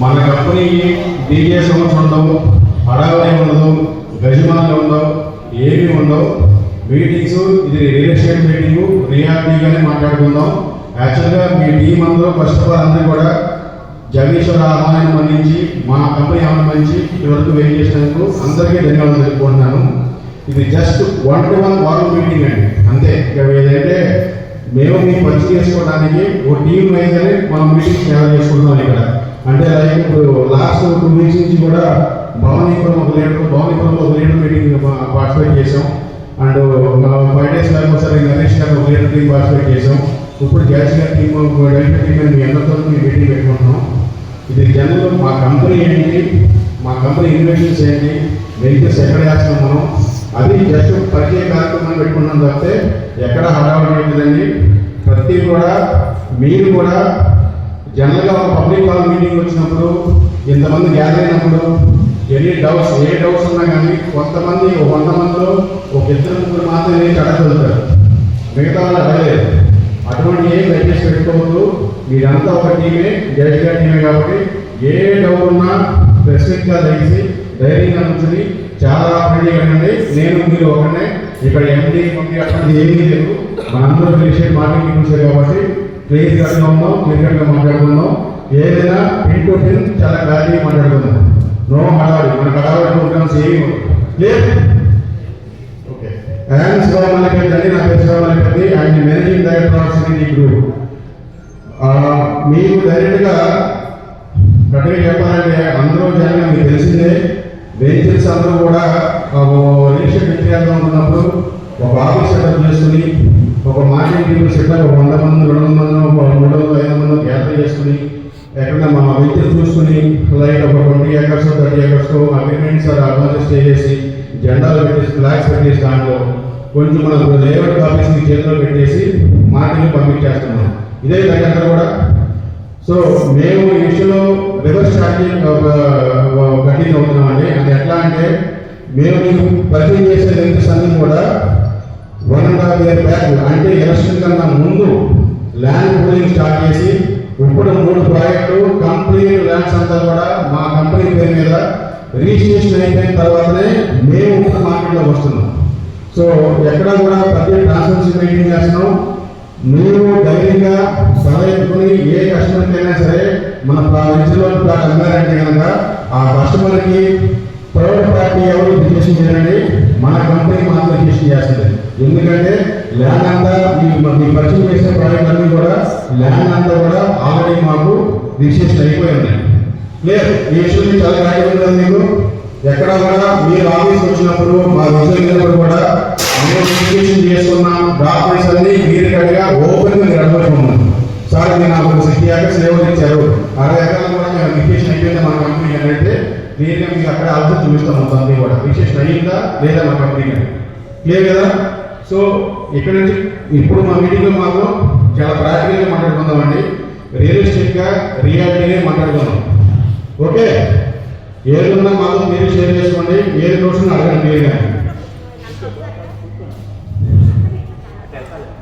మన కంపెనీకి DJ sounds ఉండవు, హడావడి ఉండదు, గజమాలు ఉండవు, ఏమీ ఉండవు. మీటింగ్స్ ఇది రియల్ ఎస్టేట్ మీటింగు, రియాలిటీగానే మాట్లాడుకుందాం. యాక్చువల్గా మీ టీం అందరూ ఫస్ట్ ఆఫ్ ఆల్ అందరూ కూడా జగదీశ్వర ఆహ్వానం మన్నించి మా కంపెనీ ఆహ్వానించి ఇప్పటివరకు వెయిట్ చేసినందుకు అందరికీ ధన్యవాదాలు తెలుపుకుంటున్నాను. ఇది జస్ట్ 1-to-1 వారం మీటింగ్ అండి, అంతే. ఏదంటే మేము మీకు పరిచయం చేసుకోవడానికి ఒక టీం వైజ్గానే మనం మీటింగ్ తయారు చేసుకుంటున్నాం ఇక్కడ. అంటే లైక్ ఇప్పుడు లాస్ట్ 2 వీక్స్ నుంచి కూడా భవానీపురంలో ఒక లీడర్ మీటింగ్ పార్టిసిపేట్ చేసాం. అండ్ 5 days బ్యాక్ ఒకసారి నరేష్ గారు ఒక లీడర్ టీం పార్టిసిపేట్ చేసాం. ఇప్పుడు జాస్ గారి టీం డైరెక్టర్ టీం మీ అందరితో మీటింగ్ పెట్టుకుంటున్నాం. ఇది జనరల్ మా కంపెనీ ఏంటి, మా కంపెనీ ఇన్వెస్ట్మెంట్స్ ఏంటి, వెహికల్స్ ఎక్కడ వేస్తున్నాం మనం, అది జస్ట్ పరిచయ కార్యక్రమాన్ని పెట్టుకున్నాం తప్పితే ఎక్కడ హడావుడి లేదండి. ప్రతి కూడా మీరు కూడా జనరల్గా ఒక పబ్లిక్ కాల్ మీటింగ్ వచ్చినప్పుడు ఇంతమంది గ్యాదర్ అయినప్పుడు ఏ డౌట్స్ ఉన్నా కానీ కొంతమంది 100 మందిలో ఒక 2-3 మాత్రమే అడగలుగుతారు, మిగతా వాళ్ళు అడగలేదు. అటువంటి ఏం దయచేసి పెట్టుకోవద్దు. మీరంతా ఒక టీమే, జడ్జిగా టీమే కాబట్టి ఏ డౌట్ ఉన్నా స్పెసిఫిక్గా తెలిసి ధైర్యంగా నుంచుని చాలా ఫ్రెండ్లీగా అనండి. నేను మీరు ఒకనే, ఇక్కడ ఎండి అట్లాంటిది ఏమీ లేదు. మనందరూ రిలేషన్ మార్కెటింగ్ చూసారు కాబట్టి క్లియర్గా ఉందాం, క్లియర్గా మాట్లాడుకుందాం. ఏదైనా 10 to 10 చాలా క్లారిటీగా మాట్లాడుకుందాం. నో హడావడి, మనకు హడావడి ప్రోగ్రామ్స్ ఏమి లేదు. ఓకే, అండ్ శివమల్లిపతి అండి, నా పేరు Shivamallipathi, and managing director of city group. మీకు డైరెక్ట్గా గట్టిగా చెప్పాలంటే అందరూ జనంగా మీకు తెలిసిందే. వెహికల్స్ అందరూ కూడా రిజిస్టర్ వ్యక్తిగతంగా ఉన్నప్పుడు ఒక ఆఫీస్ సెటప్ చేసుకుని ఒక మార్కెటింగ్ టీమ్ సెటప్ 100 మంది, 200 మంది, 300, 500 మంది గ్యాదర్ చేసుకుని ఎక్కడైనా మన వెహికల్ చూసుకుని లైక్ ఒక 20 acres 30 acres agreements advance stay చేసి జెండాలు పెట్టేసి ఫ్లాగ్స్ పెట్టేసి దాంట్లో కొంచెం మనం లేఅవుట్ ఆఫీస్కి చేతిలో పెట్టేసి మార్కెటింగ్ పంపించేస్తున్నాం. ఇదే దగ్గర కూడా. సో మేము ఈ విషయంలో రివర్స్ ఛార్జింగ్ కంటిన్యూ అవుతున్నామండి. అది ఎట్లా అంటే మేము మీకు పరిచయం చేసే వెహికల్స్ అన్నీ కూడా 1.5 year బ్యాక్ అంటే ఎలక్షన్ కన్నా ముందు ల్యాండ్ పూలింగ్ స్టార్ట్ చేసి ఇప్పుడు 3 ప్రాజెక్టు కంప్లీట్ ల్యాండ్స్ అంతా కూడా మా కంపెనీ పేరు మీద రిజిస్ట్రేషన్ అయిపోయిన తర్వాతనే మేము ఇప్పుడు మార్కెట్లోకి వస్తున్నాం. సో ఎక్కడ కూడా ప్రతి ట్రాన్స్పరెన్సీ మెయింటైన్ చేస్తున్నాం. మీరు ధైర్యంగా సలహెట్టుకుని ఏ కస్టమర్కి అయినా సరే మన రిజిస్టర్ ప్లాట్ అమ్మారంటే కనుక ఆ కస్టమర్కి ప్రైవేట్ పార్టీ ఎవరు రిజిస్ట్రేషన్ చేయండి, మన కంపెనీ మాత్రం రిజిస్ట్రేషన్ చేస్తుంది. ఎందుకంటే ల్యాండ్ అంతా మీ పరిచయం చేసే ప్రాజెక్ట్ అన్నీ కూడా ల్యాండ్ అంతా కూడా ఆల్రెడీ మాకు రిజిస్ట్రేషన్ అయిపోయి ఉన్నాయి. లేదు ఈ విషయం చాలా క్లారిటీ ఉంటుంది మీకు. ఎక్కడ కూడా మీరు ఆఫీస్కి వచ్చినప్పుడు మా విజయనగర్ కూడా మేము రిజిస్ట్రేషన్ చేసుకున్నాం, డాక్యుమెంట్స్ అన్ని మీరు కడిగా ఓపెన్గా మీరు అడగట్టుకున్నాం. సార్ మీరు నాకు 60 acres లేవని ఇచ్చారు, 60 acres కూడా మేము రిజిస్ట్రేషన్ అయిపోయింది మన కంపెనీ అంటే క్లియర్గా మీకు అక్కడ ఆలోచన చూపిస్తాం. మొత్తం కూడా రిజిస్ట్రేషన్ అయ్యిందా లేదా మా కంపెనీ కానీ క్లియర్ కదా. సో ఇక్కడ నుంచి ఇప్పుడు మా మీటింగ్లో మాత్రం చాలా ప్రాక్టికల్గా మాట్లాడుకుందామండి. రియలిస్టిక్గా రియాలిటీనే మాట్లాడుకుందాం. ఓకే, ఏది ఉన్నా మాత్రం మీరు షేర్ చేసుకోండి, ఏది కోసం అడగండి క్లియర్గా.